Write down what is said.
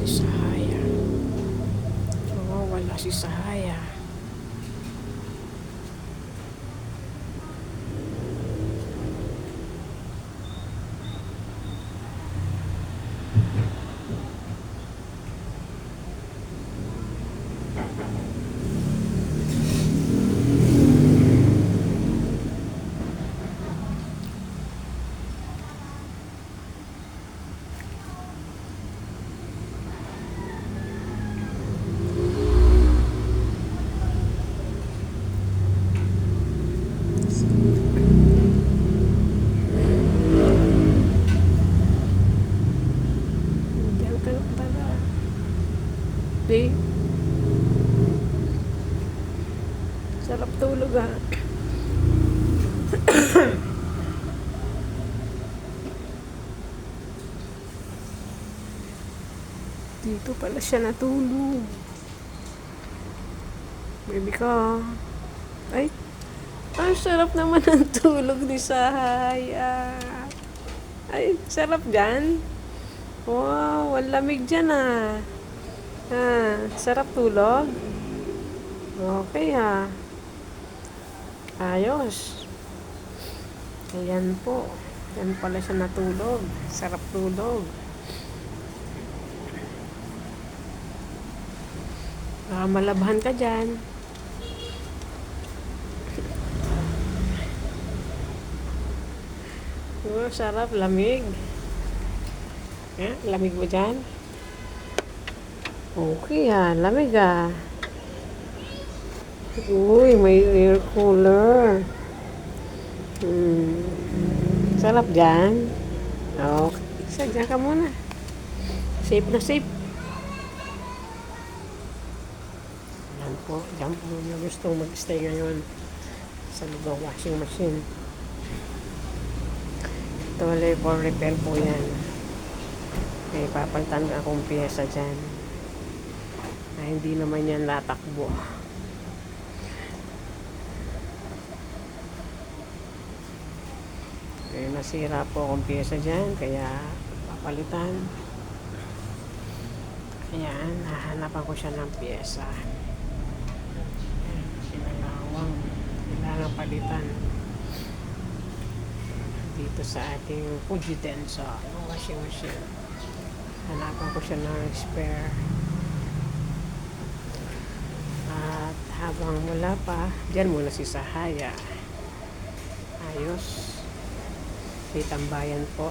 si Sahaya. Wala si Sahaya. Diyan ka na pala. Di. Sarap tulog ah. Dito pala siya natulog. Baby ka. Ay, ang sarap naman ng tulog ni Sahaya. Ay, sarap dyan. Wow, ang lamig dyan ah. Sarap tulog. Okay ha. Ayos. Ayan po. Yan pala siya natulog. Sarap tulog. Baka malabhan ka dyan. Oh, sarap, lamig. Lamig mo dyan? Okay lamig Uy, may air cooler. Sarap dyan. Okay. Sadya ka muna. Safe na safe. Yan po. Diyan po yung gustong mag-stay ngayon sa lubang washing machine. Tuloy for repair po yan. May papalitan akong pyesa dyan. Hindi naman yan latakbo. Nasira po akong pyesa dyan, kaya papalitan. Ayan, hahanapan ko siya ng pyesa. Sinalawang, kailangan palitan. Dito sa ating Fujidenso washing machine. Hanapan ko siya ng spare. At habang wala pa, dyan muna si Sahaya. Ayos. May tambayan po.